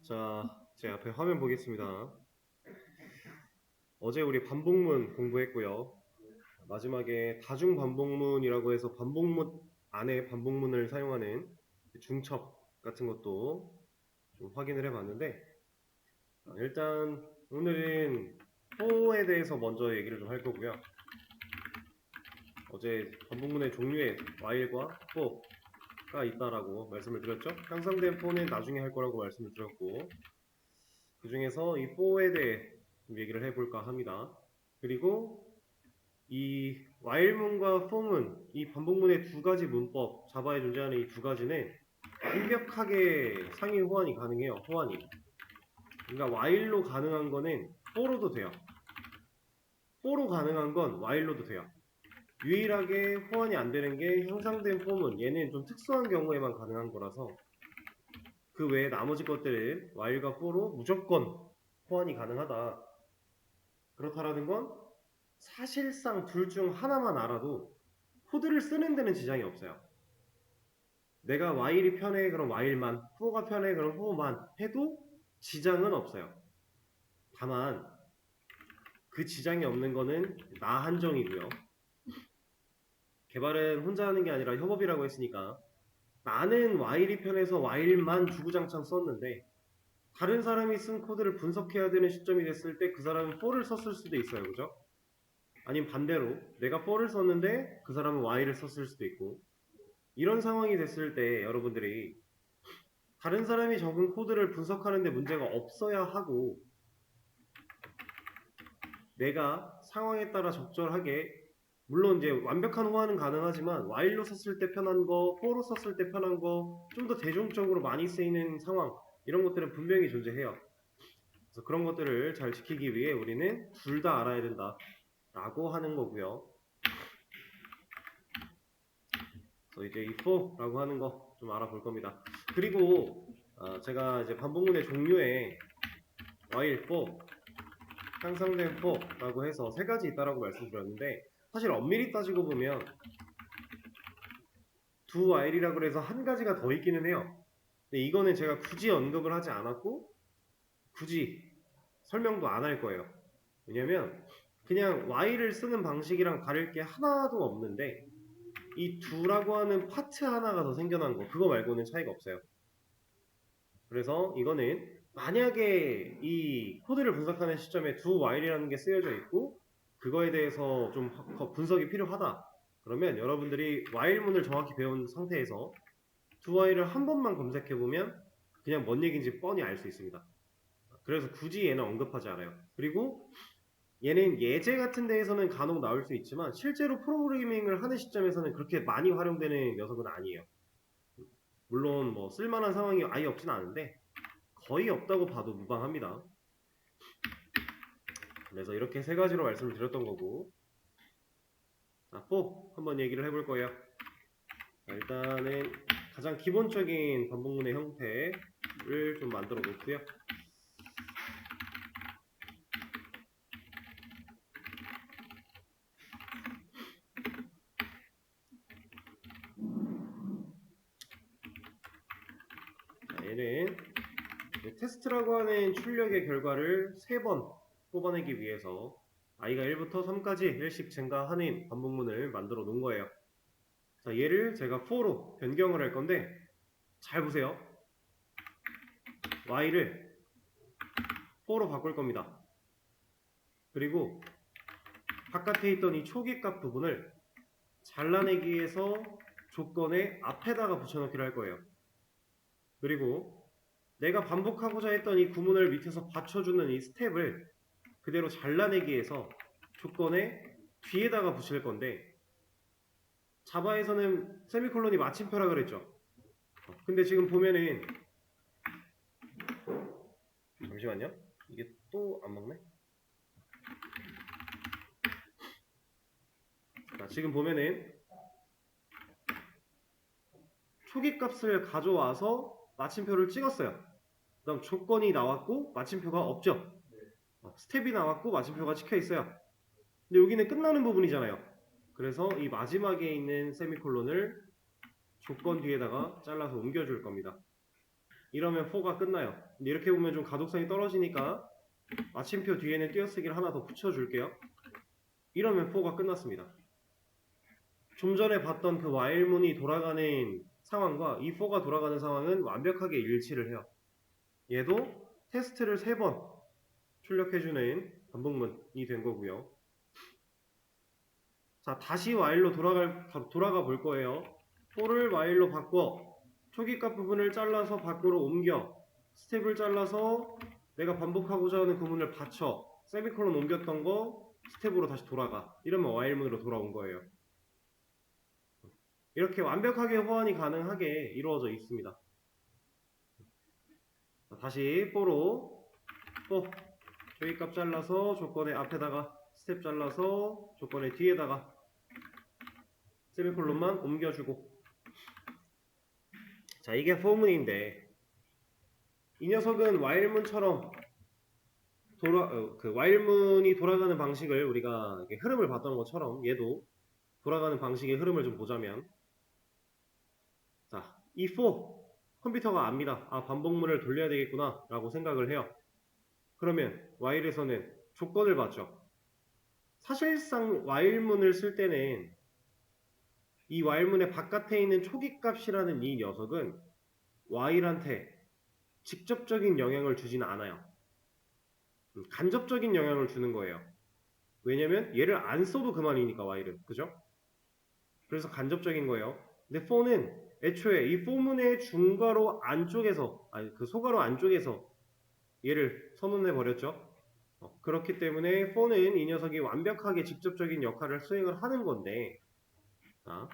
자, 제 앞에 화면 보겠습니다. 어제 우리 반복문 공부했고요. 마지막에 다중반복문이라고 해서 반복문 안에 반복문을 사용하는 중첩 같은 것도 좀 확인을 해봤는데, 일단 오늘은 for에 대해서 먼저 얘기를 좀 할 거고요. 어제 반복문의 종류에 while과 for가 있다라고 말씀을 드렸죠. 향상된 for는 나중에 할 거라고 말씀을 드렸고, 그 중에서 이 for에 대해 좀 얘기를 해볼까 합니다. 그리고 이 while문과 for문, 이 반복문의 두 가지 문법, 자바에 존재하는 이 두 가지는 완벽하게 상위 호환이 가능해요. 호환이. 그러니까 while로 가능한 거는 for로도 돼요. for로 가능한 건 while로도 돼요. 유일하게 호환이 안 되는 게 향상된 for문. 얘는 좀 특수한 경우에만 가능한 거라서 그 외에 나머지 것들은 while과 for로 무조건 호환이 가능하다. 그렇다라는 건 사실상 둘 중 하나만 알아도 코드를 쓰는 데는 지장이 없어요. 내가 while이 편해 그럼 while만, for가 편해 그럼 for만 해도 지장은 없어요. 다만 그 지장이 없는 거는 나 한정이고요. 개발은 혼자 하는 게 아니라 협업이라고 했으니까 나는 while이 편해서 while만 주구장창 썼는데 다른 사람이 쓴 코드를 분석해야 되는 시점이 됐을 때 그 사람은 for를 썼을 수도 있어요. 그죠? 아니면 반대로 내가 for를 썼는데 그 사람은 while을 썼을 수도 있고, 이런 상황이 됐을 때 여러분들이 다른 사람이 적은 코드를 분석하는데 문제가 없어야 하고 내가 상황에 따라 적절하게, 물론 이제 완벽한 호환은 가능하지만 while로 썼을 때 편한 거, for로 썼을 때 편한 거, 좀 더 대중적으로 많이 쓰이는 상황, 이런 것들은 분명히 존재해요. 그래서 그런 것들을 잘 지키기 위해 우리는 둘 다 알아야 된다 라고 하는 거고요. 그래서 이제 이 for라고 하는 거 좀 알아볼 겁니다. 그리고 제가 이제 반복문의 종류에 while, for, 향상된 for라고 해서 세 가지 있다라고 말씀드렸는데, 사실 엄밀히 따지고 보면 두 while이라고 해서 한 가지가 더 있기는 해요. 근데 이거는 제가 굳이 언급을 하지 않았고 굳이 설명도 안 할 거예요. 왜냐면 그냥 while을 쓰는 방식이랑 다를 게 하나도 없는데 이 do라고 하는 파트 하나가 더 생겨난 거, 그거 말고는 차이가 없어요. 그래서 이거는 만약에 이 코드를 분석하는 시점에 do while이라는 게 쓰여져 있고 그거에 대해서 좀 분석이 필요하다 그러면 여러분들이 while문을 정확히 배운 상태에서 do while을 한 번만 검색해보면 그냥 뭔 얘기인지 뻔히 알 수 있습니다. 그래서 굳이 얘는 언급하지 않아요. 그리고 얘는 예제 같은 데에서는 간혹 나올 수 있지만 실제로 프로그래밍을 하는 시점에서는 그렇게 많이 활용되는 녀석은 아니에요. 물론 뭐 쓸만한 상황이 아예 없진 않은데 거의 없다고 봐도 무방합니다. 그래서 이렇게 세 가지로 말씀을 드렸던 거고, 자, 4 한번 얘기를 해볼 거예요. 자, 일단은 가장 기본적인 반복문의 형태를 좀 만들어 놓고요. 자, 얘는 테스트라고 하는 출력의 결과를 3번 뽑아내기 위해서 i가 1부터 3까지 1씩 증가하는 반복문을 만들어 놓은 거예요. 자, 얘를 제가 for로 변경을 할 건데 잘 보세요. y를 for로 바꿀 겁니다. 그리고 바깥에 있던 이 초기값 부분을 잘라내기 위해서 조건의 앞에다가 붙여넣기를 할 거예요. 그리고 내가 반복하고자 했던 이 구문을 밑에서 받쳐주는 이 스텝을 그대로 잘라내기 위해서 조건의 뒤에다가 붙일 건데, 자바에서는 세미콜론이 마침표라 그랬죠. 근데 지금 보면은, 잠시만요. 이게 또 안 먹네. 자, 지금 보면은 초기 값을 가져와서 마침표를 찍었어요. 그 다음 조건이 나왔고 마침표가 없죠. 스텝이 나왔고 마침표가 찍혀 있어요. 근데 여기는 끝나는 부분이잖아요. 그래서 이 마지막에 있는 세미콜론을 조건 뒤에다가 잘라서 옮겨줄 겁니다. 이러면 for가 끝나요. 근데 이렇게 보면 좀 가독성이 떨어지니까 마침표 뒤에는 띄어쓰기를 하나 더 붙여줄게요. 이러면 for가 끝났습니다. 좀 전에 봤던 그 while문이 돌아가는 상황과 이 for가 돌아가는 상황은 완벽하게 일치를 해요. 얘도 테스트를 3번 출력해주는 반복문이 된 거고요. 자, 다시 while로 돌아가 볼 거예요. for를 while로 바꿔 초기값 부분을 잘라서 밖으로 옮겨 스텝을 잘라서 내가 반복하고자 하는 구문을 받쳐 세미콜론 옮겼던 거 스텝으로 다시 돌아가. 이러면 while문으로 돌아온 거예요. 이렇게 완벽하게 호환이 가능하게 이루어져 있습니다. 자, 다시 for로 for 초기값 잘라서 조건의 앞에다가 스텝 잘라서 조건의 뒤에다가 세미콜론만 옮겨주고. 자, 이게 for문인데 이 녀석은 while문처럼 while문이 돌아가는 방식을 우리가 흐름을 봤던 것처럼 얘도 돌아가는 방식의 흐름을 좀 보자면, 자, 이 for 컴퓨터가 압니다. 아, 반복문을 돌려야 되겠구나 라고 생각을 해요. 그러면 while에서는 조건을 받죠. 사실상 while문을 쓸 때는 이 while문의 바깥에 있는 초기값이라는 이 녀석은 while한테 직접적인 영향을 주지는 않아요. 간접적인 영향을 주는 거예요. 왜냐면 얘를 안 써도 그만이니까 while은. 그죠? 그래서 간접적인 거예요. 근데 for는 애초에 이 for문의 중괄호 안쪽에서, 아니 그 소괄호 안쪽에서 얘를 선언해 버렸죠. 그렇기 때문에 for는 이 녀석이 완벽하게 직접적인 역할을 수행을 하는 건데, 자,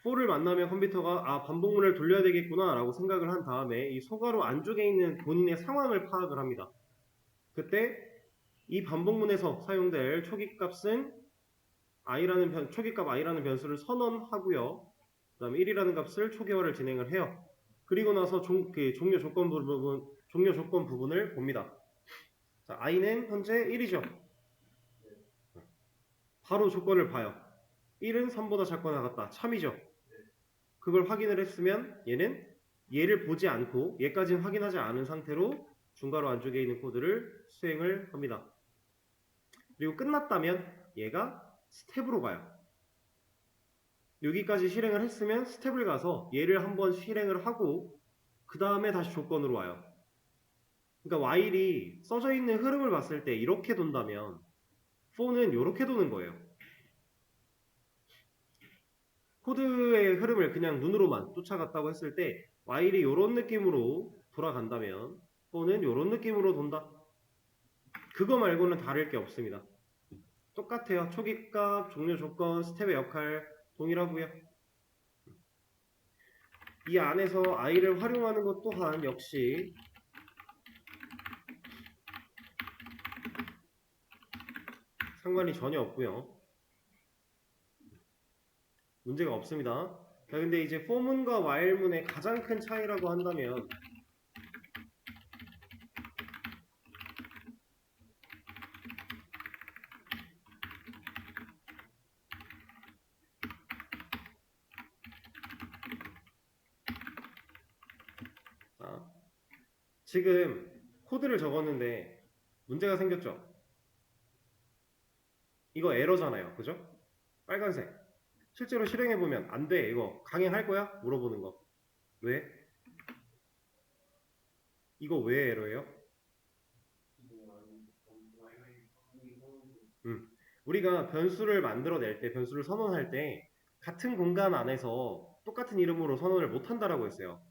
for를 만나면 컴퓨터가 아, 반복문을 돌려야 되겠구나 라고 생각을 한 다음에 이 소괄호 안쪽에 있는 본인의 상황을 파악을 합니다. 그때 이 반복문에서 사용될 초기값은 초기값 i라는 변수를 선언하고요. 그 다음에 1이라는 값을 초기화를 진행을 해요. 그리고 나서 종료 조건 부분을 봅니다. 자, i는 현재 1이죠. 바로 조건을 봐요. 1은 3보다 작거나 같다. 참이죠. 그걸 확인을 했으면 얘는 얘를 보지 않고 얘까지는 확인하지 않은 상태로 중괄호 안쪽에 있는 코드를 수행을 합니다. 그리고 끝났다면 얘가 스텝으로 가요. 여기까지 실행을 했으면 스텝을 가서 얘를 한번 실행을 하고 그 다음에 다시 조건으로 와요. 그러니까 while이 써져 있는 흐름을 봤을 때 이렇게 돈다면 for는 이렇게 도는 거예요. 코드의 흐름을 그냥 눈으로만 쫓아갔다고 했을 때 while이 이런 느낌으로 돌아간다면 for는 이런 느낌으로 돈다. 그거 말고는 다를 게 없습니다. 똑같아요. 초기값, 종료 조건, 스텝의 역할 동일하고요. 이 안에서 i를 활용하는 것 또한 역시 상관이 전혀 없고요. 문제가 없습니다. 자, 근데 이제 for문과 while문의 가장 큰 차이라고 한다면 자, 지금 코드를 적었는데 문제가 생겼죠? 이거 에러잖아요. 그죠? 빨간색. 실제로 실행해보면 안 돼. 이거 강행할 거야? 물어보는 거. 왜? 이거 왜 에러예요? 우리가 변수를 만들어낼 때, 변수를 선언할 때 같은 공간 안에서 똑같은 이름으로 선언을 못한다라고 했어요.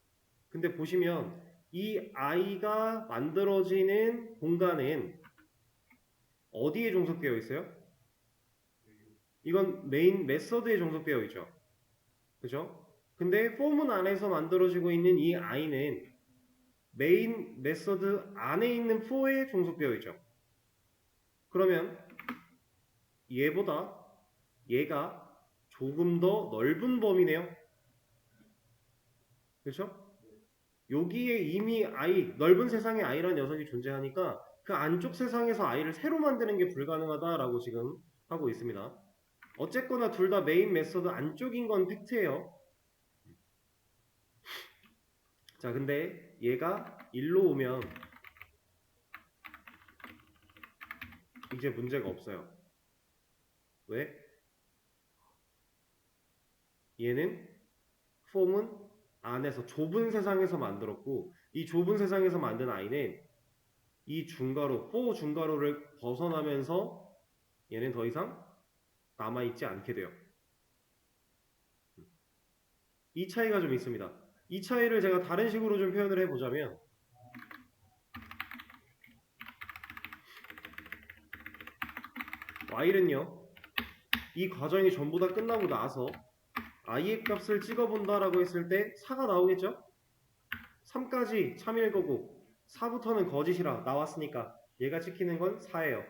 근데 보시면 이 i가 만들어지는 공간은 어디에 종속되어 있어요? 이건 메인 메서드에 종속되어 있죠. 그죠? 근데 for문 안에서 만들어지고 있는 이 i는 메인 메서드 안에 있는 for에 종속되어 있죠. 그러면 얘보다 얘가 조금 더 넓은 범위네요. 그렇죠? 여기에 이미 i, 넓은 세상에 i라는 녀석이 존재하니까 그 안쪽 세상에서 i를 새로 만드는 게 불가능하다라고 지금 하고 있습니다. 어쨌거나 둘 다 메인 메서드 안쪽인 건 팩트예요. 자, 근데 얘가 1로 오면 이제 문제가 없어요. 왜? 얘는 폼은 안에서 좁은 세상에서 만들었고, 이 좁은 세상에서 만든 i는 이 중괄호, 4 중괄호를 벗어나면서 얘는 더 이상 남아있지 않게 돼요. 이 차이가 좀 있습니다. 이 차이를 제가 다른 식으로 좀 표현을 해보자면, y는요, 이 과정이 전부 다 끝나고 나서 i의 값을 찍어본다라고 했을 때 4가 나오겠죠? 3까지 참일 거고 4부터는 거짓이라 나왔으니까 얘가 찍히는 건 4예요.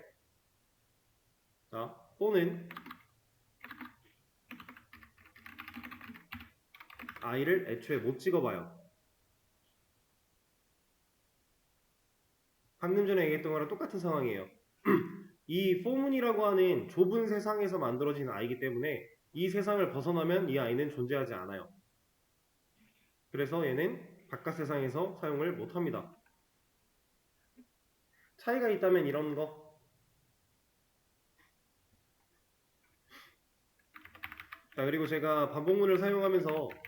자, 4는 i를 애초에 못 찍어봐요. 방금 전에 얘기했던 거랑 똑같은 상황이에요. 이 포문이라고 하는 좁은 세상에서 만들어진 i이기 때문에 이 세상을 벗어나면 이 i는 존재하지 않아요. 그래서 얘는 바깥 세상에서 사용을 못합니다. 차이가 있다면 이런 거. 자, 그리고 제가 반복문을 사용하면서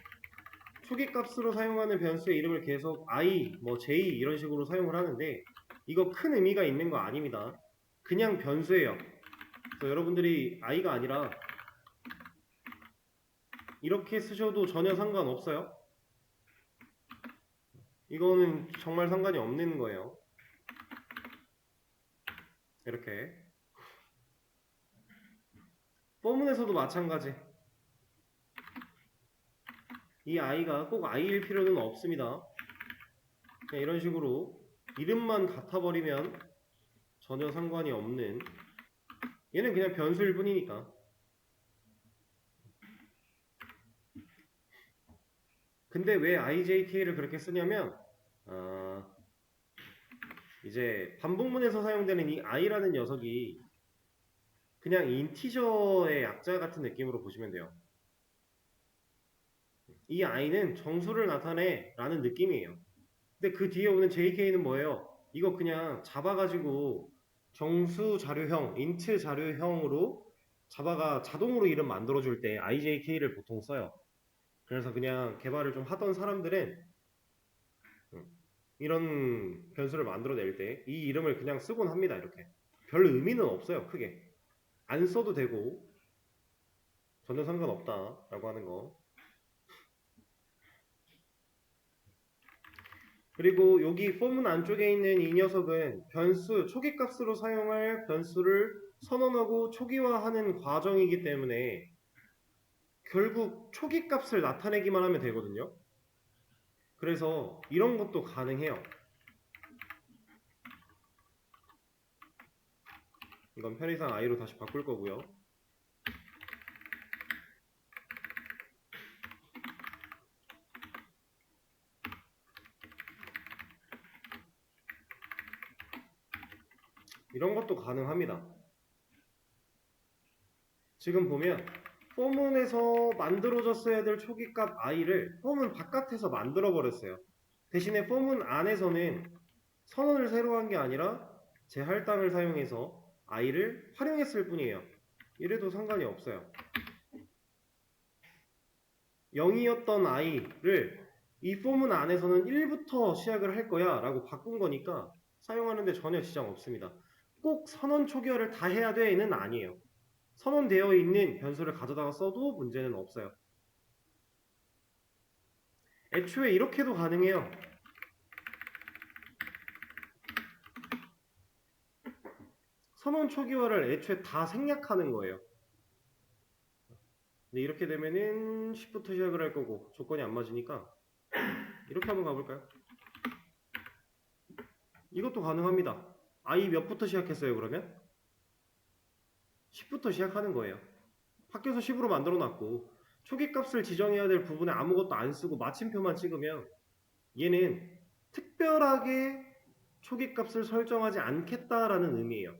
초기값으로 사용하는 변수의 이름을 계속 i, 뭐 j 이런 식으로 사용을 하는데 이거 큰 의미가 있는 거 아닙니다. 그냥 변수예요. 그래서 여러분들이 i가 아니라 이렇게 쓰셔도 전혀 상관없어요. 이거는 정말 상관이 없는 거예요. 이렇게 포문에서도 마찬가지. 이 i가 꼭 i일 필요는 없습니다. 그냥 이런 식으로 이름만 같아버리면 전혀 상관이 없는, 얘는 그냥 변수일 뿐이니까. 근데 왜 ijk를 그렇게 쓰냐면 이제 반복문에서 사용되는 이 i라는 녀석이 그냥 인티저의 약자 같은 느낌으로 보시면 돼요. 이 i는 정수를 나타내 라는 느낌이에요. 근데 그 뒤에 오는 jk는 뭐예요? 이거 그냥 잡아가지고 정수 자료형, 인트 자료형으로 자바가 자동으로 이름 만들어줄 때 ijk를 보통 써요. 그래서 그냥 개발을 좀 하던 사람들은 이런 변수를 만들어낼 때 이 이름을 그냥 쓰곤 합니다. 이렇게 별 의미는 없어요. 크게 안 써도 되고 전혀 상관없다 라고 하는 거. 그리고 여기 포문 안쪽에 있는 이 녀석은 변수, 초기값으로 사용할 변수를 선언하고 초기화하는 과정이기 때문에 결국 초기값을 나타내기만 하면 되거든요. 그래서 이런 것도 가능해요. 이건 편의상 i로 다시 바꿀 거고요. 이런 것도 가능합니다. 지금 보면 포문에서 만들어졌어야 될 초기값 i를 포문 바깥에서 만들어 버렸어요. 대신에 포문 안에서는 선언을 새로 한 게 아니라 제 할당을 사용해서 i를 활용했을 뿐이에요. 이래도 상관이 없어요. 0이었던 i를 이 포문 안에서는 1부터 시작을 할 거야 라고 바꾼 거니까 사용하는데 전혀 지장 없습니다. 꼭 선언 초기화를 다 해야 돼는 아니에요. 선언되어 있는 변수를 가져다가 써도 문제는 없어요. 애초에 이렇게도 가능해요. 선언 초기화를 애초에 다 생략하는 거예요. 근데 이렇게 되면은 10부터 시작을 할 거고 조건이 안 맞으니까 이렇게 한번 가볼까요? 이것도 가능합니다. i 몇부터 시작했어요 그러면? 10부터 시작하는 거예요. 바뀌어서 10으로 만들어 놨고 초기값을 지정해야 될 부분에 아무것도 안 쓰고 마침표만 찍으면 얘는 특별하게 초기값을 설정하지 않겠다라는 의미예요.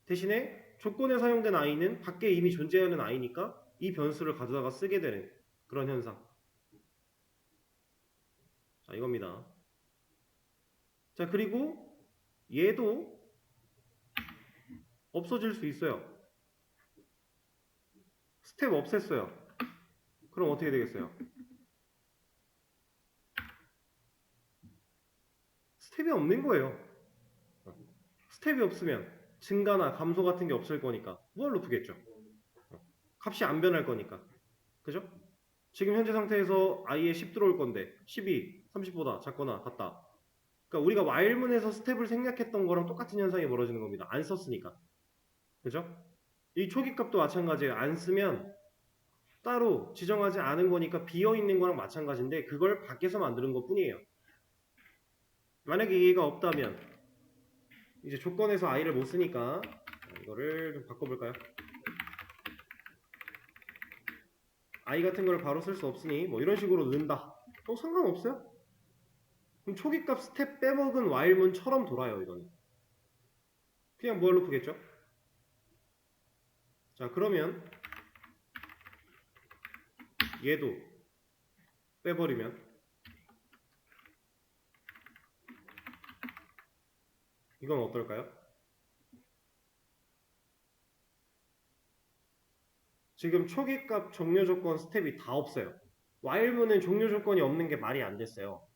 대신에 조건에 사용된 i는 밖에 이미 존재하는 i니까 이 변수를 가져다가 쓰게 되는 그런 현상. 자, 이겁니다. 자, 그리고 얘도 없어질 수 있어요. 스텝 없앴어요. 그럼 어떻게 되겠어요? 스텝이 없는 거예요. 스텝이 없으면 증가나 감소 같은 게 없을 거니까 무한 루프겠죠. 값이 안 변할 거니까. 그죠? 지금 현재 상태에서 i에 10 들어올 건데 10이 30보다 작거나 같다. 그러니까 우리가 while문에서 스텝을 생략했던 거랑 똑같은 현상이 벌어지는 겁니다. 안 썼으니까. 그죠? 이 초기값도 마찬가지예요. 안 쓰면 따로 지정하지 않은 거니까 비어있는 거랑 마찬가지인데 그걸 밖에서 만드는 것 뿐이에요. 만약에 얘가 없다면 이제 조건에서 i를 못 쓰니까 이거를 좀 바꿔볼까요? i 같은 거를 바로 쓸 수 없으니 뭐 이런 식으로 넣는다. 상관없어요. 그럼 초기값 스텝 빼먹은 while문처럼 돌아요. 이거는 그냥 무한 루프겠죠? 자, 그러면 얘도 빼버리면 이건 어떨까요? 지금 초기값 종료 조건 스텝이 다 없어요. while문은 종료 조건이 없는 게 말이 안 됐어요.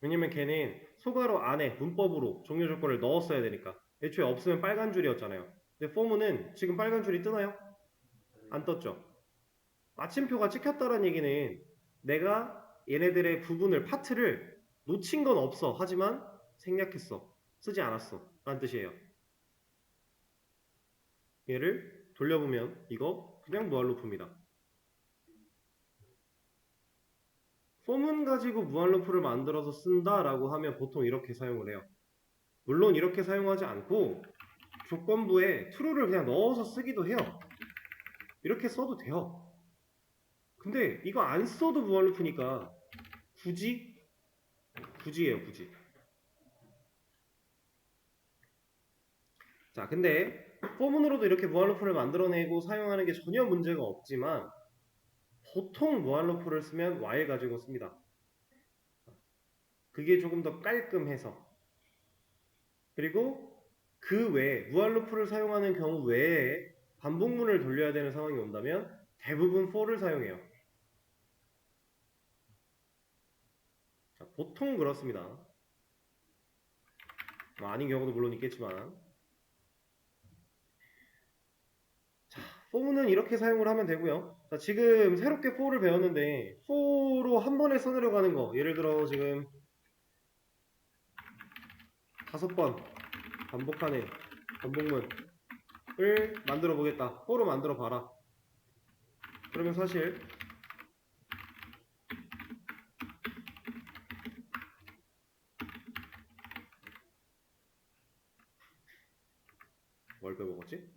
왜냐면 걔는 소괄호 안에 문법으로 종료 조건을 넣었어야 되니까. 애초에 없으면 빨간 줄이었잖아요. 근데 for문은 지금 빨간 줄이 뜨나요? 안 떴죠. 마침표가 찍혔다는 얘기는 내가 얘네들의 부분을 파트를 놓친 건 없어. 하지만 생략했어. 쓰지 않았어. 라는 뜻이에요. 얘를 돌려보면 이거 그냥 무한 루프입니다. for문 가지고 무한 루프를 만들어서 쓴다라고 하면 보통 이렇게 사용을 해요. 물론 이렇게 사용하지 않고 조건부에 true를 그냥 넣어서 쓰기도 해요. 이렇게 써도 돼요. 근데 이거 안 써도 무한 루프니까 굳이예요, 굳이. 자, 근데 for문으로도 이렇게 무한 루프를 만들어내고 사용하는 게 전혀 문제가 없지만 보통 무한 루프를 쓰면 while 가지고 씁니다. 그게 조금 더 깔끔해서. 그리고 그 외에 무한 루프를 사용하는 경우 외에 반복문을 돌려야 되는 상황이 온다면 대부분 for를 사용해요. 자, 보통 그렇습니다. 뭐 아닌 경우도 물론 있겠지만. 자, for는 이렇게 사용을 하면 되고요. 자, 지금 새롭게 for를 배웠는데 for로 한 번에 써내려가는 거, 예를 들어 지금 5번 반복하는 반복문을 만들어 보겠다. for로 만들어 봐라. 그러면 사실 뭘 빼먹었지?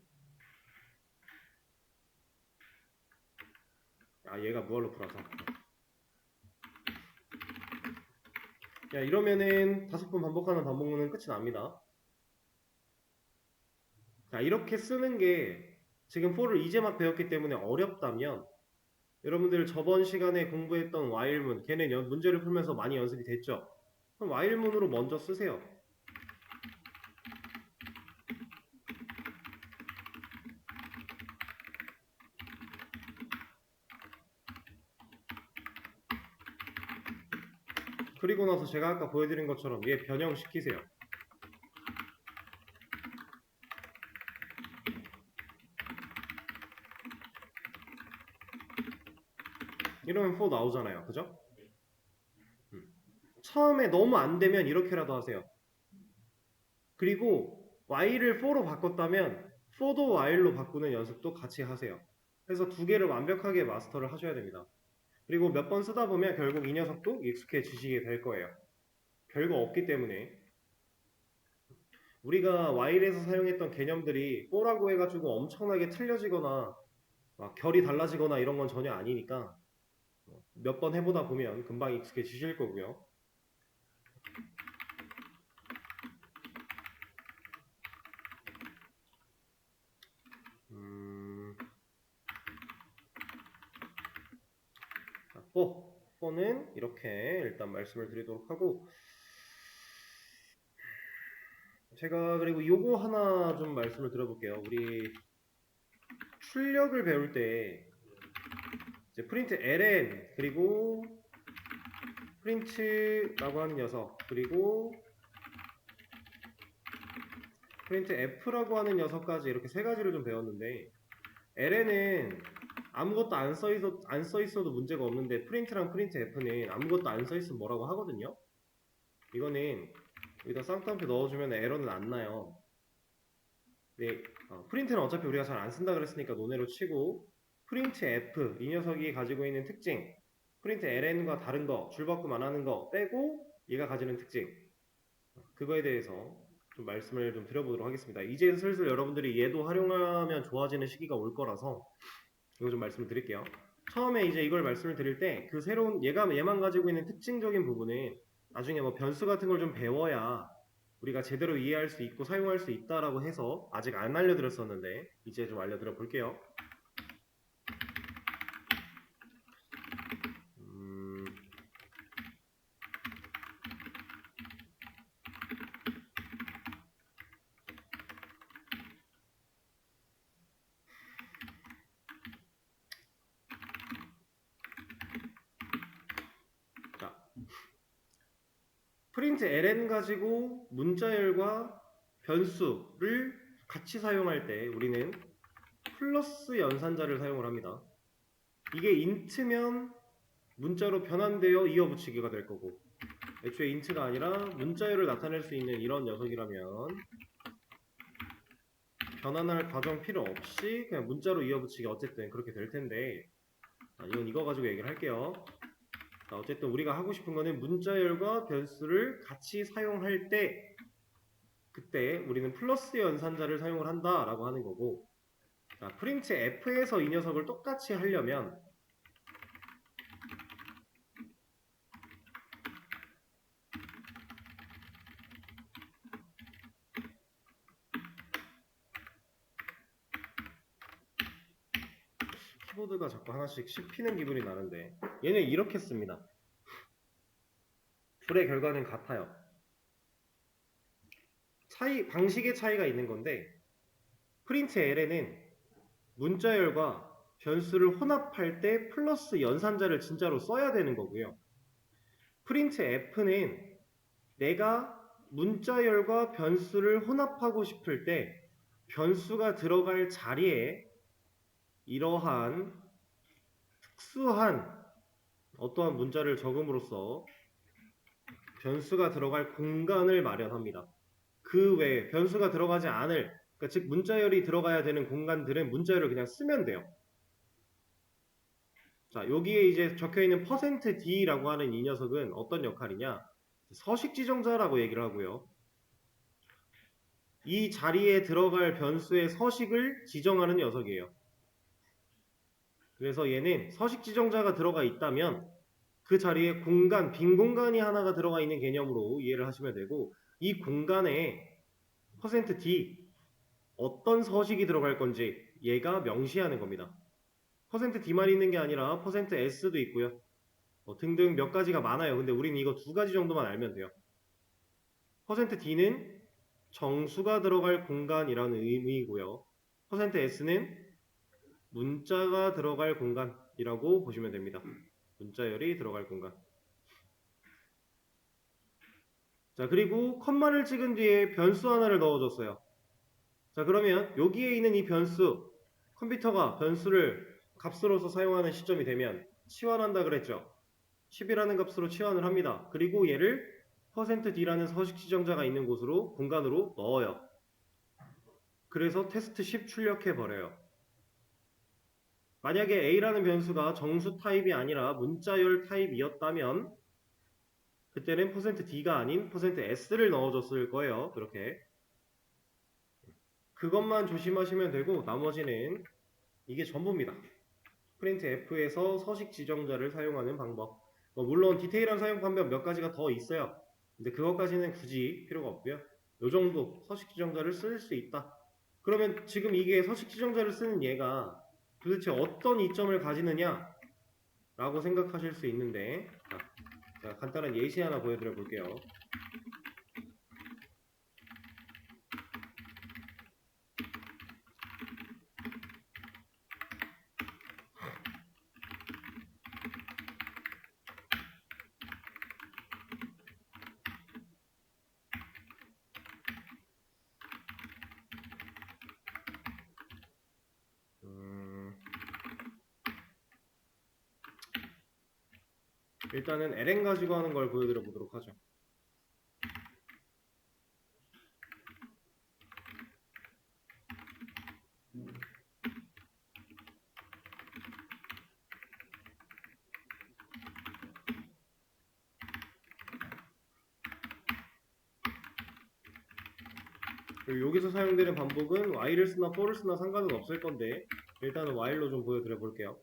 아, 얘가 무한 루프라서. 야, 이러면은 5번 반복하는 반복문은 끝이 납니다. 자, 이렇게 쓰는 게 지금 for를 이제 막 배웠기 때문에 어렵다면 여러분들 저번 시간에 공부했던 while문, 걔는 문제를 풀면서 많이 연습이 됐죠? 그럼 while문으로 먼저 쓰세요. 그리고 나서 제가 아까 보여드린 것처럼 얘 변형시키세요. 이러면 for 나오잖아요. 그죠? 처음에 너무 안 되면 이렇게라도 하세요. 그리고 while을 for로 바꿨다면 for도 while로 바꾸는 연습도 같이 하세요. 그래서 두 개를 완벽하게 마스터를 하셔야 됩니다. 그리고 몇 번 쓰다 보면 결국 이 녀석도 익숙해지시게 될 거예요. 별거 없기 때문에. 우리가 while에서 사용했던 개념들이 for라고 해가지고 엄청나게 틀려지거나 막 결이 달라지거나 이런 건 전혀 아니니까 몇 번 해보다 보면 금방 익숙해지실 거고요. 자, for 10번은 이렇게 일단 말씀을 드리도록 하고, 제가 그리고 요거 하나 좀 말씀을 드려볼게요. 우리 출력을 배울 때 이제 프린트 ln 그리고 프린트라고 하는 녀석, 그리고 프린트 f라고 하는 녀석까지 이렇게 세 가지를 좀 배웠는데, ln은 아무것도 안 써 있어도 문제가 없는데 프린트랑 프린트 f는 아무것도 안 써 있으면 뭐라고 하거든요. 이거는 여기다 쌍따옴표 넣어주면 에러는 안 나요. 네, 프린트는 어차피 우리가 잘 안 쓴다 그랬으니까 논외로 치고, 프린트 f 이 녀석이 가지고 있는 특징, 프린트 ln과 다른 거, 줄바꿈 안 하는 거 빼고 얘가 가지는 특징, 그거에 대해서 좀 말씀을 좀 드려보도록 하겠습니다. 이제 슬슬 여러분들이 얘도 활용하면 좋아지는 시기가 올 거라서 이거 좀 말씀을 드릴게요. 처음에 이제 이걸 말씀을 드릴 때 그 새로운 얘만 가지고 있는 특징적인 부분은 나중에 뭐 변수 같은 걸 좀 배워야 우리가 제대로 이해할 수 있고 사용할 수 있다라고 해서 아직 안 알려드렸었는데 이제 좀 알려드려 볼게요. 자, 프린트 ln 가지고 문자열과 변수를 같이 사용할 때 우리는 플러스 연산자를 사용을 합니다. 이게 int면 문자로 변환되어 이어붙이기가 될 거고, 애초에 int가 아니라 문자열을 나타낼 수 있는 이런 녀석이라면 변환할 과정 필요 없이 그냥 문자로 이어붙이기 어쨌든 그렇게 될 텐데, 이건 이거 가지고 얘기를 할게요. 어쨌든 우리가 하고 싶은 거는 문자열과 변수를 같이 사용할 때 그때 우리는 플러스 연산자를 사용을 한다라고 하는 거고, 프린트 f에서 이 녀석을 똑같이 하려면 키보드가 자꾸 하나씩 씹히는 기분이 나는데, 얘는 이렇게 씁니다. 둘의 결과는 같아요. 방식의 차이가 있는 건데, 프린트 ln은 문자열과 변수를 혼합할 때 플러스 연산자를 진짜로 써야 되는 거고요. 프린트 f는 내가 문자열과 변수를 혼합하고 싶을 때 변수가 들어갈 자리에 이러한 특수한 어떠한 문자를 적음으로써 변수가 들어갈 공간을 마련합니다. 그 외에 변수가 들어가지 않을, 그러니까 즉 문자열이 들어가야 되는 공간들은 문자열을 그냥 쓰면 돼요. 자, 여기에 이제 적혀있는 %d라고 하는 이 녀석은 어떤 역할이냐, 서식 지정자라고 얘기를 하고요. 이 자리에 들어갈 변수의 서식을 지정하는 녀석이에요. 그래서 얘는 서식 지정자가 들어가 있다면 그 자리에 공간, 빈 공간이 하나가 들어가 있는 개념으로 이해를 하시면 되고, 이 공간에 %d 어떤 서식이 들어갈 건지 얘가 명시하는 겁니다. %d만 있는 게 아니라 %s도 있고요. 등등 몇 가지가 많아요. 근데 우리는 이거 두 가지 정도만 알면 돼요. %d는 정수가 들어갈 공간이라는 의미이고요. %s는 문자가 들어갈 공간이라고 보시면 됩니다. 문자열이 들어갈 공간. 자, 그리고 컴마를 찍은 뒤에 변수 하나를 넣어줬어요. 자, 그러면 여기에 있는 이 변수, 컴퓨터가 변수를 값으로서 사용하는 시점이 되면 치환한다 그랬죠. 10이라는 값으로 치환을 합니다. 그리고 얘를 %d라는 서식 지정자가 있는 곳으로 공간으로 넣어요. 그래서 테스트 10 출력해 버려요. 만약에 a라는 변수가 정수 타입이 아니라 문자열 타입이었다면 그때는 %d가 아닌 %s를 넣어줬을 거예요. 그렇게 그것만 조심하시면 되고 나머지는 이게 전부입니다. 프린트 f에서 서식 지정자를 사용하는 방법, 물론 디테일한 사용 방법 몇 가지가 더 있어요. 근데 그것까지는 굳이 필요가 없고요. 요 정도 서식 지정자를 쓸 수 있다. 그러면 지금 이게 서식 지정자를 쓰는 얘가 도대체 어떤 이점을 가지느냐? 라고 생각하실 수 있는데, 자, 간단한 예시 하나 보여드려 볼게요. 일단은 ln 가지고 하는 걸 보여드려 보도록 하죠. 그리고 여기서 사용되는 반복은 while을 쓰나 for를 쓰나 상관은 없을 건데, 일단은 while로 좀 보여드려 볼게요.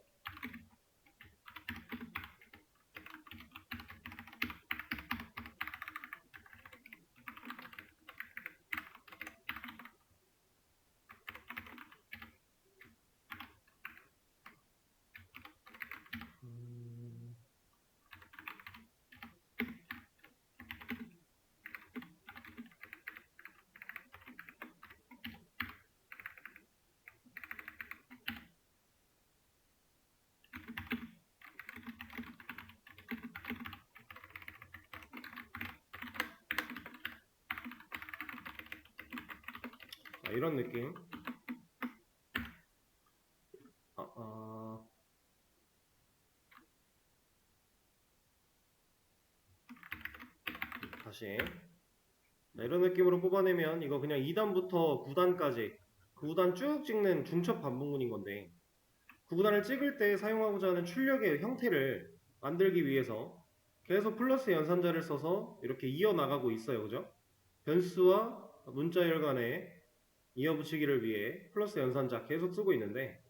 이런 느낌. 다시 이런 느낌으로 뽑아내면 이거 그냥 2단부터 9단까지 9단 쭉 찍는 중첩 반복문인 건데, 9단을 찍을 때 사용하고자 하는 출력의 형태를 만들기 위해서 계속 플러스 연산자를 써서 이렇게 이어나가고 있어요. 그죠? 변수와 문자열 간의 이어붙이기를 위해 플러스 연산자 계속 쓰고 있는데,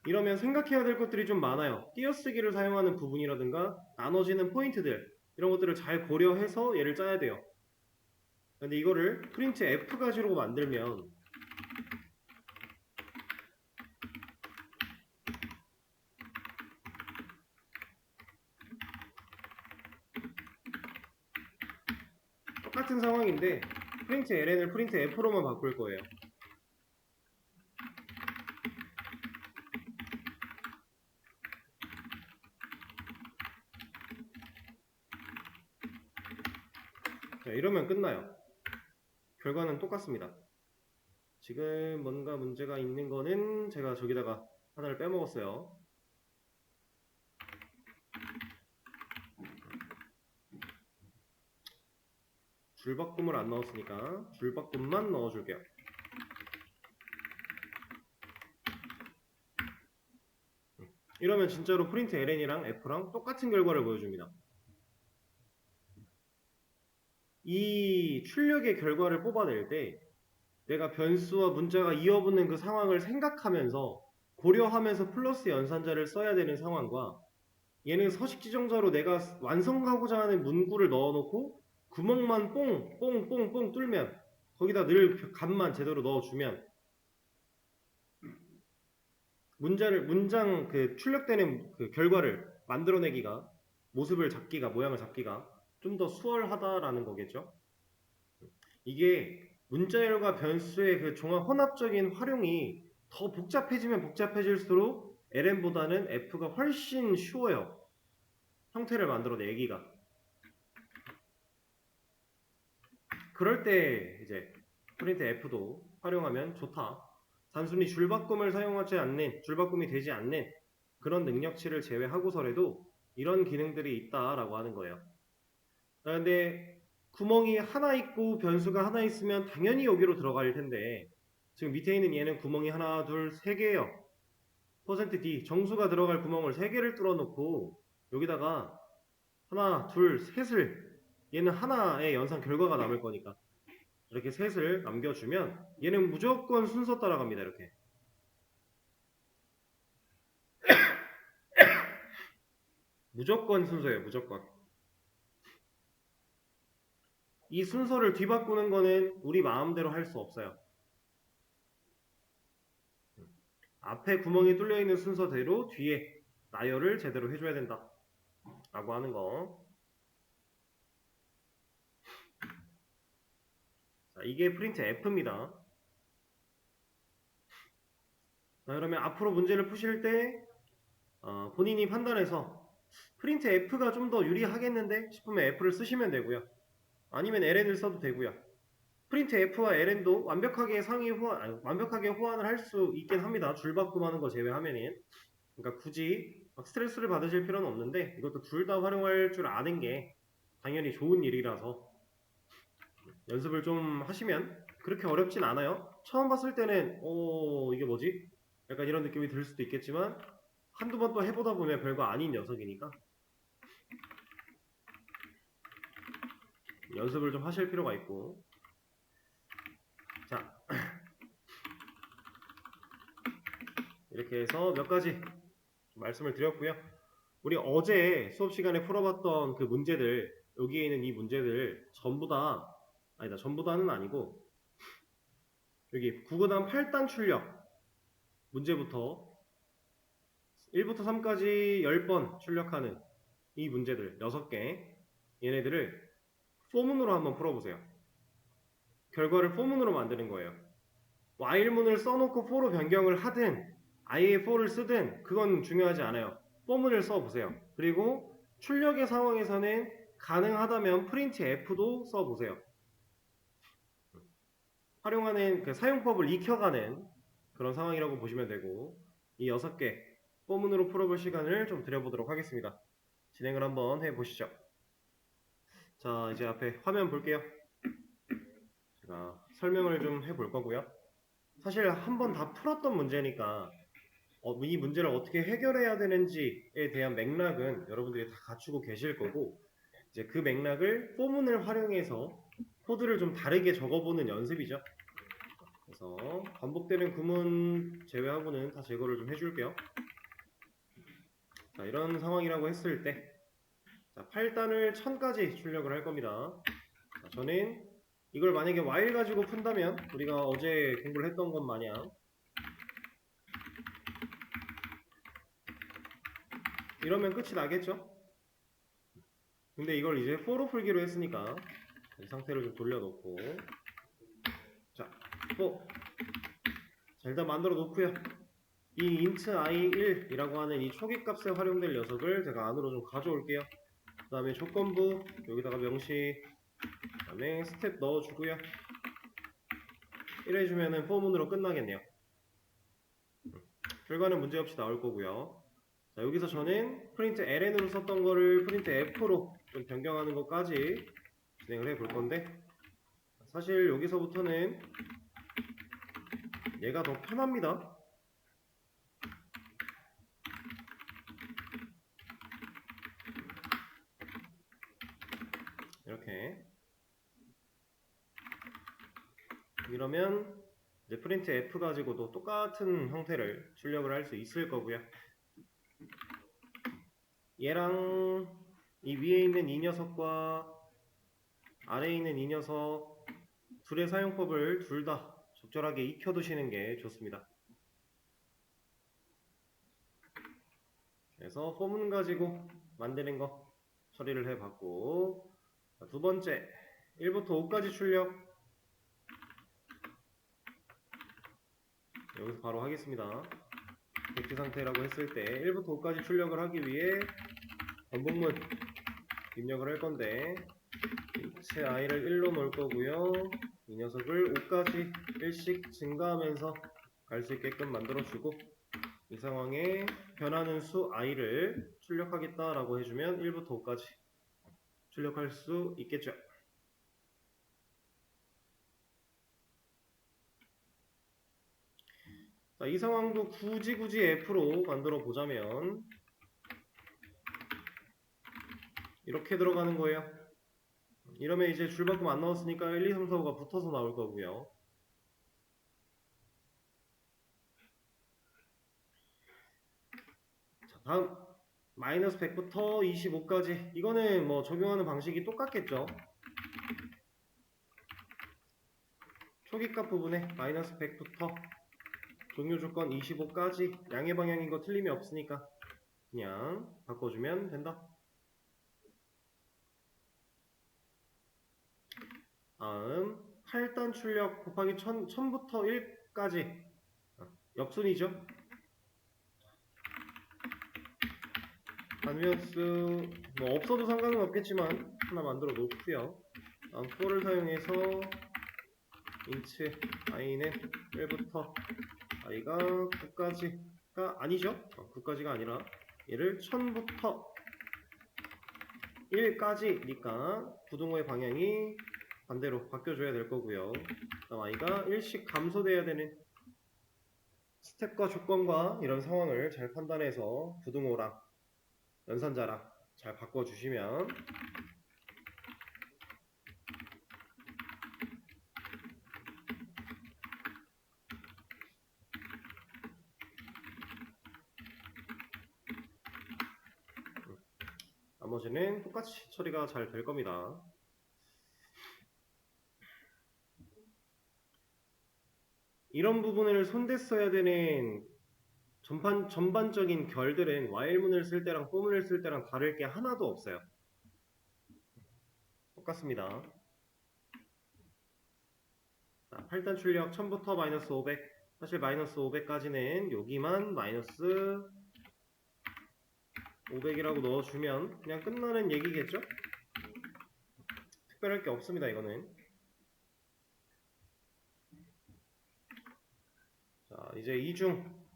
이러면 생각해야 될 것들이 좀 많아요. 띄어쓰기를 사용하는 부분이라든가 나눠지는 포인트들, 이런 것들을 잘 고려해서 얘를 짜야 돼요. 근데 이거를 프린트 F 가지로 만들면 똑같은 상황인데 프린트 ln을 프린트 F로만 바꿀 거예요. 자, 이러면 끝나요. 결과는 똑같습니다. 지금 뭔가 문제가 있는 거는 제가 저기다가 하나를 빼먹었어요. 줄바꿈을 안 넣었으니까 줄바꿈만 넣어줄게요. 이러면 진짜로 프린트 ln이랑 f랑 똑같은 결과를 보여줍니다. 이 출력의 결과를 뽑아낼 때 내가 변수와 문자가 이어붙는 그 상황을 생각하면서 고려하면서 플러스 연산자를 써야 되는 상황과, 얘는 서식지정자로 내가 완성하고자 하는 문구를 넣어놓고 구멍만 뽕뽕뽕뽕 뚫면, 거기다 늘 값만 제대로 넣어주면 문장 그 출력되는 그 결과를 만들어내기가, 모습을 잡기가, 모양을 잡기가 좀 더 수월하다라는 거겠죠. 이게 문자열과 변수의 그 종합 혼합적인 활용이 더 복잡해지면 복잡해질수록 ln보다는 f가 훨씬 쉬워요. 형태를 만들어내기가. 그럴 때 이제 프린트 f도 활용하면 좋다. 단순히 줄바꿈을 사용하지 않는, 줄바꿈이 되지 않는 그런 능력치를 제외하고서라도 이런 기능들이 있다라고 하는 거예요. 그런데 구멍이 하나 있고 변수가 하나 있으면 당연히 여기로 들어갈 텐데, 지금 밑에 있는 얘는 구멍이 하나, 둘, 세 개예요. %d 정수가 들어갈 구멍을 세 개를 뚫어놓고 여기다가 하나, 둘, 셋을, 얘는 하나의 연산 결과가 남을 거니까 이렇게 셋을 남겨주면 얘는 무조건 순서 따라갑니다. 이렇게 무조건 순서예요. 무조건. 이 순서를 뒤바꾸는 거는 우리 마음대로 할 수 없어요. 앞에 구멍이 뚫려 있는 순서대로 뒤에 나열을 제대로 해줘야 된다 라고 하는 거. 자, 이게 프린트 F입니다. 자, 그러면 앞으로 문제를 푸실 때 본인이 판단해서 프린트 F가 좀 더 유리하겠는데 싶으면 F를 쓰시면 되고요. 아니면 LN을 써도 되고요. 프린트 F와 LN도 완벽하게 완벽하게 호환을 할 수 있긴 합니다. 줄바꿈하는 거 제외하면은. 그러니까 굳이 막 스트레스를 받으실 필요는 없는데 이것도 둘 다 활용할 줄 아는 게 당연히 좋은 일이라서 연습을 좀 하시면 그렇게 어렵진 않아요. 처음 봤을 때는 이게 뭐지? 약간 이런 느낌이 들 수도 있겠지만 한두 번 또 해보다 보면 별거 아닌 녀석이니까 연습을 좀 하실 필요가 있고. 자, 이렇게 해서 몇 가지 말씀을 드렸고요. 우리 어제 수업 시간에 풀어봤던 그 문제들, 여기에 있는 이 문제들 전부 다, 아니다, 전부 다는 아니고 여기 9구단 8단 출력 문제부터 1부터 3까지 10번 출력하는 이 문제들 6개, 얘네들을 포문으로 한번 풀어보세요. 결과를 포문으로 만드는 거예요. while문을 써놓고 for로 변경을 하든 아예 for를 쓰든 그건 중요하지 않아요. 포문을 써보세요. 그리고 출력의 상황에서는 가능하다면 프린트 F도 써보세요. 활용하는 그 사용법을 익혀가는 그런 상황이라고 보시면 되고, 이 6개 포문으로 풀어볼 시간을 좀 드려보도록 하겠습니다. 진행을 한번 해보시죠. 자, 이제 앞에 화면 볼게요. 제가 설명을 좀 해볼 거고요. 사실 한번 다 풀었던 문제니까 이 문제를 어떻게 해결해야 되는지에 대한 맥락은 여러분들이 다 갖추고 계실 거고, 이제 그 맥락을 포문을 활용해서 코드를 좀 다르게 적어보는 연습이죠. 그래서 반복되는 구문 제외하고는 다 제거를 좀 해줄게요. 자, 이런 상황이라고 했을 때, 자, 8단을 1000까지 출력을 할 겁니다. 자, 저는 이걸 만약에 while 가지고 푼다면 우리가 어제 공부를 했던 것 마냥 이러면 끝이 나겠죠? 근데 이걸 이제 for로 풀기로 했으니까 이 상태를 좀 돌려놓고, 자, for. 자, 일단 만들어 놓고요. 이 int i1이라고 하는 이 초기값에 활용될 녀석을 제가 안으로 좀 가져올게요. 그 다음에 조건부 여기다가 명시, 그 다음에 스텝 넣어주고요. 이래주면은 포문으로 끝나겠네요. 결과는 문제없이 나올 거고요. 자, 여기서 저는 프린트 ln으로 썼던 거를 프린트 f로 좀 변경하는 것까지 진행을 해 볼 건데, 사실 여기서부터는 얘가 더 편합니다. 이렇게. 이러면 이제 프린트 F 가지고도 똑같은 형태를 출력을 할 수 있을 거고요. 얘랑 이 위에 있는 이 녀석과 아래에 있는 이 녀석 둘의 사용법을 둘 다 적절하게 익혀두시는 게 좋습니다. 그래서 포문 가지고 만드는 거 처리를 해봤고, 두 번째 1부터 5까지 출력 여기서 바로 하겠습니다. 백지 상태라고 했을 때 1부터 5까지 출력을 하기 위해 반복문 입력을 할 건데, 제 i를 1로 놓을 거고요. 이 녀석을 5까지 1씩 증가하면서 갈 수 있게끔 만들어주고, 이 상황에 변하는 수 i를 출력하겠다라고 해주면 1부터 5까지 출력할 수 있겠죠. 자, 이 상황도 굳이 F로 만들어 보자면 이렇게 들어가는 거예요. 이러면 이제 줄바꿈 안 나왔으니까 1, 2, 3, 4, 5가 붙어서 나올 거고요. 자, 다음 마이너스 100부터 25까지, 이거는 뭐 적용하는 방식이 똑같겠죠. 초기값 부분에 마이너스 100부터 종료 조건 25까지 양의 방향인 거 틀림이 없으니까 그냥 바꿔주면 된다. 다음 8단 출력 곱하기 1000부터 1까지 역순이죠. 단위역수 뭐 없어도 상관은 없겠지만 하나 만들어 놓고요. 다음 for를 사용해서 int i는 1부터 i가 9까지가 아니죠. 9까지가 아니라 얘를 1000부터 1까지니까 부등호의 방향이 반대로 바뀌어줘야 될 거고요. 그다음 i가 1씩 감소돼야 되는 스텝과 조건과 이런 상황을 잘 판단해서 부등호랑 연산자랑 잘 바꿔주시면 나머지는 똑같이 처리가 잘 될 겁니다. 이런 부분을 손댔어야 되는 전반적인 결들은 while문을 쓸 때랑 for문을 쓸 때랑 다를 게 하나도 없어요. 똑같습니다. 자, 8단 출력 1000부터 마이너스 500. 사실 마이너스 500까지는 여기만 마이너스 500이라고 넣어주면 그냥 끝나는 얘기겠죠? 특별할 게 없습니다, 이거는. 자, 이제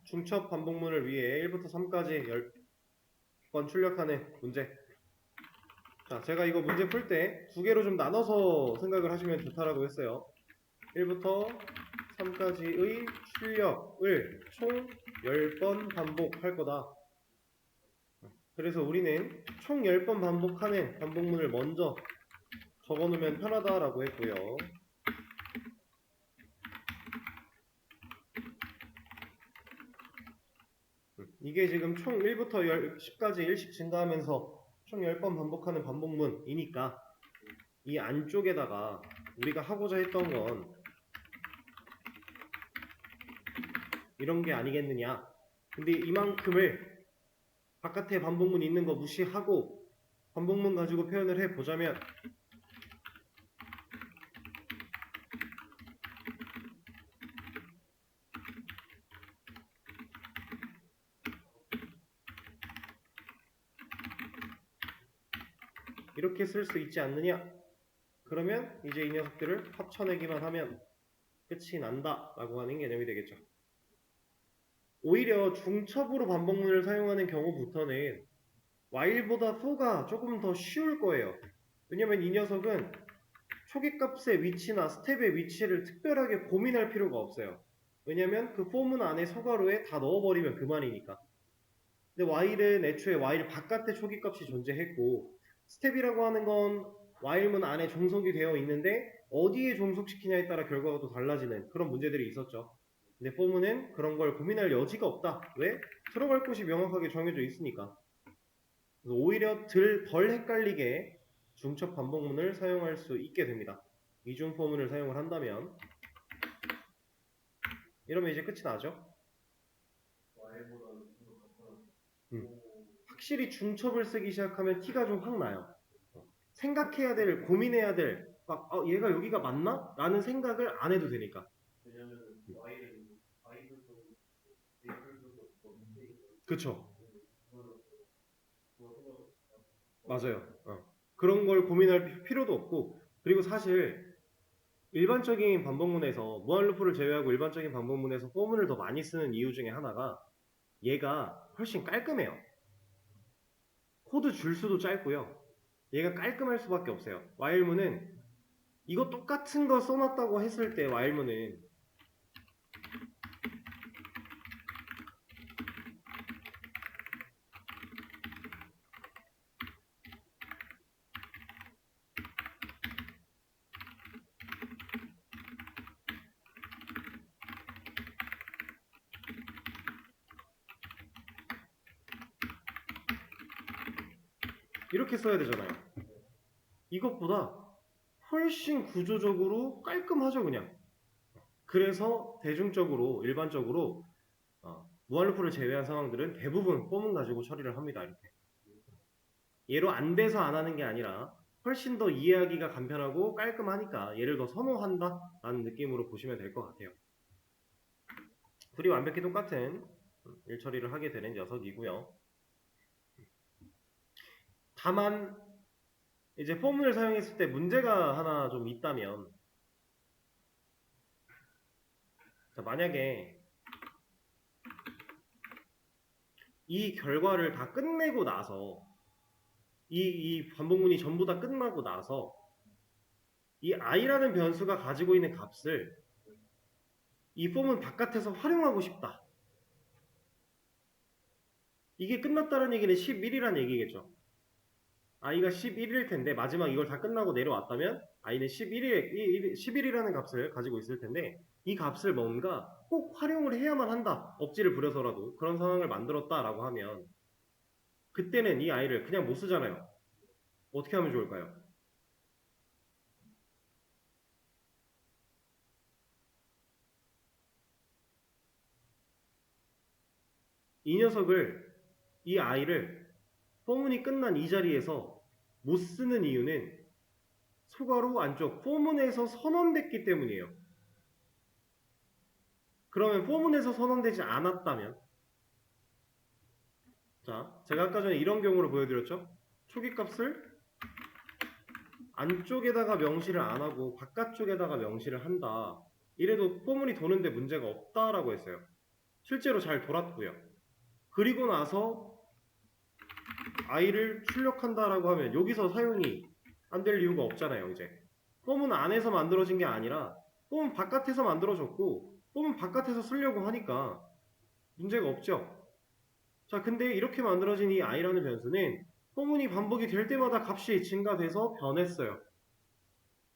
중첩 반복문을 위해 1부터 3까지 10번 출력하는 문제. 자, 제가 이거 문제 풀 때 두 개로 좀 나눠서 생각을 하시면 좋다라고 했어요. 1부터 3까지의 출력을 총 10번 반복할 거다. 그래서 우리는 총 10번 반복하는 반복문을 먼저 적어놓으면 편하다라고 했고요. 이게 지금 총 1부터 10까지 1씩 증가하면서 총 10번 반복하는 반복문이니까 이 안쪽에다가 우리가 하고자 했던 건 이런 게 아니겠느냐. 근데 이만큼을 바깥에 반복문 있는 거 무시하고 반복문 가지고 표현을 해보자면 이렇게 쓸 수 있지 않느냐. 그러면 이제 이 녀석들을 합쳐내기만 하면 끝이 난다 라고 하는 개념이 되겠죠. 오히려 중첩으로 반복문을 사용하는 경우부터는 while보다 for가 조금 더 쉬울 거예요. 왜냐면 이 녀석은 초기값의 위치나 스텝의 위치를 특별하게 고민할 필요가 없어요. 왜냐면 그 for문 안에 서가로에 다 넣어버리면 그만이니까. 근데 while은 애초에 while 바깥에 초기값이 존재했고 스텝이라고 하는 건 while문 안에 종속이 되어 있는데 어디에 종속시키냐에 따라 결과가 또 달라지는 그런 문제들이 있었죠. 근데 for문은 그런 걸 고민할 여지가 없다. 왜? 들어갈 곳이 명확하게 정해져 있으니까. 그래서 오히려 덜 헷갈리게 중첩 반복문을 사용할 수 있게 됩니다. 이중 포문을 사용을 한다면 이러면 이제 끝이 나죠. 확실히 중첩을 쓰기 시작하면 티가 좀 확 나요. 생각해야 될, 고민해야 될, 막 얘가 여기가 맞나? 라는 생각을 안 해도 되니까. 그쵸. 맞아요. 그런 걸 고민할 필요도 없고, 그리고 사실 일반적인 반복문에서 무한루프를 제외하고 일반적인 반복문에서 포문을 더 많이 쓰는 이유 중에 하나가 얘가 훨씬 깔끔해요. 코드 줄수도 짧고요. 얘가 깔끔할 수밖에 없어요. while문은 이거 똑같은 거 써놨다고 했을 때 while문은 이렇게 써야 되잖아요. 이것보다 훨씬 구조적으로 깔끔하죠, 그냥. 그래서 대중적으로, 일반적으로 무한루프를 제외한 상황들은 대부분 폼은 가지고 처리를 합니다. 이렇게. 얘로 안 돼서 안 하는 게 아니라 훨씬 더 이해하기가 간편하고 깔끔하니까 얘를 더 선호한다 라는 느낌으로 보시면 될 것 같아요. 둘이 완벽히 똑같은 일 처리를 하게 되는 녀석이고요. 다만 이제 폼을 사용했을 때 문제가 하나 좀 있다면, 자, 만약에 이 결과를 다 끝내고 나서 이 반복문이 전부 다 끝나고 나서 이 i라는 변수가 가지고 있는 값을 이 폼은 바깥에서 활용하고 싶다. 이게 끝났다는 얘기는 11이란 얘기겠죠. i가 11일 텐데 마지막 이걸 다 끝나고 내려왔다면 i는 11이라는 값을 가지고 있을 텐데 이 값을 뭔가 꼭 활용을 해야만 한다. 억지를 부려서라도 그런 상황을 만들었다라고 하면 그때는 이 i를 그냥 못 쓰잖아요. 어떻게 하면 좋을까요? 이 녀석을, 이 i를 포문이 끝난 이 자리에서 못 쓰는 이유는 소괄호 안쪽 포문에서 선언됐기 때문이에요. 그러면 포문에서 선언되지 않았다면, 자, 제가 아까 전에 이런 경우를 보여드렸죠? 초기값을 안쪽에다가 명시를 안 하고 바깥쪽에다가 명시를 한다. 이래도 포문이 도는데 문제가 없다라고 했어요. 실제로 잘 돌았고요. 그리고 나서 i를 출력한다라고 하면 여기서 사용이 안 될 이유가 없잖아요. 이제 폼은 안에서 만들어진 게 아니라 폼은 바깥에서 만들어졌고 폼은 바깥에서 쓰려고 하니까 문제가 없죠. 자, 근데 이렇게 만들어진 이 i라는 변수는 포문이 반복이 될 때마다 값이 증가돼서 변했어요.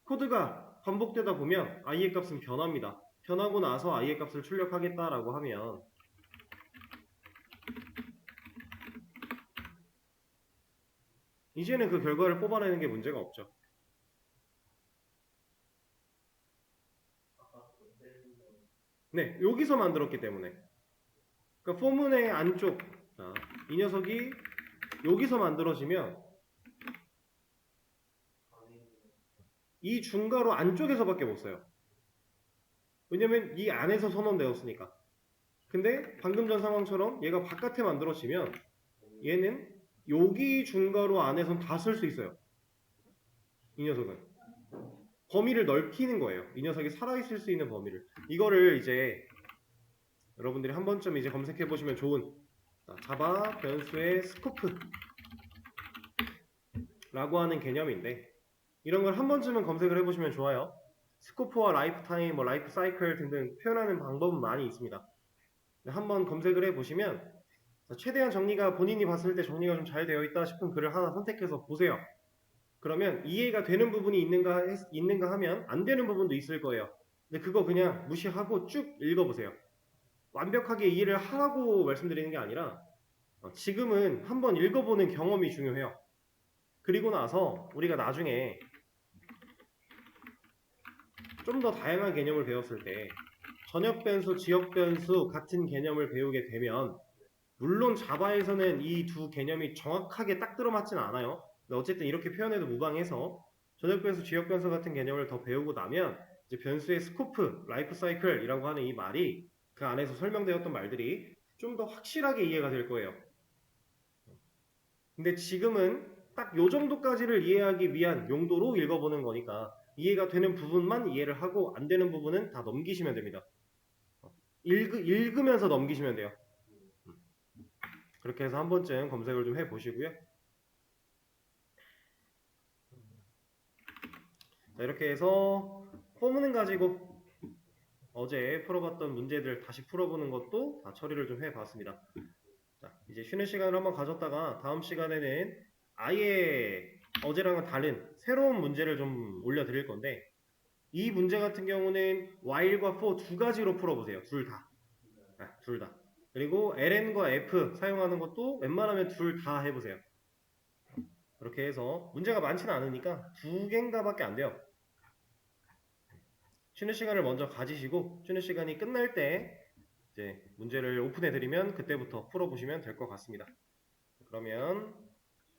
코드가 반복되다 보면 i의 값은 변합니다. 변하고 나서 i의 값을 출력하겠다라고 하면 이제는 그 결과를 뽑아내는 게 문제가 없죠. 네, 여기서 만들었기 때문에. 그러니까 포문의 안쪽, 자, 이 녀석이 여기서 만들어지면 이 중괄호 안쪽에서밖에 못 써요. 왜냐면 이 안에서 선언되었으니까. 근데 방금 전 상황처럼 얘가 바깥에 만들어지면 얘는 여기 중괄호 안에선 다 쓸 수 있어요. 이 녀석은. 범위를 넓히는 거예요. 이 녀석이 살아있을 수 있는 범위를. 이거를 이제 여러분들이 한 번쯤 이제 검색해 보시면 좋은 자바 변수의 스코프 라고 하는 개념인데 이런 걸 한 번쯤은 검색을 해보시면 좋아요. 스코프와 라이프 타임, 뭐 라이프 사이클 등등 표현하는 방법은 많이 있습니다. 한번 검색을 해보시면 최대한 정리가 본인이 봤을 때 정리가 좀 잘 되어 있다 싶은 글을 하나 선택해서 보세요. 그러면 이해가 되는 부분이 있는가 하면 안 되는 부분도 있을 거예요. 근데 그거 그냥 무시하고 쭉 읽어보세요. 완벽하게 이해를 하라고 말씀드리는 게 아니라 지금은 한번 읽어보는 경험이 중요해요. 그리고 나서 우리가 나중에 좀 더 다양한 개념을 배웠을 때 전역 변수, 지역 변수 같은 개념을 배우게 되면 물론 자바에서는 이 두 개념이 정확하게 딱 들어맞진 않아요. 근데 어쨌든 이렇게 표현해도 무방해서 전역 변수, 지역 변수 같은 개념을 더 배우고 나면 이제 변수의 스코프, 라이프 사이클이라고 하는 이 말이 그 안에서 설명되었던 말들이 좀 더 확실하게 이해가 될 거예요. 근데 지금은 딱 요 정도까지를 이해하기 위한 용도로 읽어보는 거니까 이해가 되는 부분만 이해를 하고 안 되는 부분은 다 넘기시면 됩니다. 읽으면서 넘기시면 돼요. 그렇게 해서 한 번쯤 검색을 좀 해보시고요. 자, 이렇게 해서 포문을 가지고 어제 풀어봤던 문제들 다시 풀어보는 것도 다 처리를 좀 해봤습니다. 자, 이제 쉬는 시간을 한번 가졌다가 다음 시간에는 아예 어제랑은 다른 새로운 문제를 좀 올려드릴 건데 이 문제 같은 경우는 while과 for 두 가지로 풀어보세요. 둘 다. 둘 다. 그리고 ln과 f 사용하는 것도 웬만하면 둘 다 해보세요. 그렇게 해서 문제가 많지는 않으니까 두 개인가 밖에 안 돼요. 쉬는 시간을 먼저 가지시고 쉬는 시간이 끝날 때 이제 문제를 오픈해 드리면 그때부터 풀어보시면 될 것 같습니다. 그러면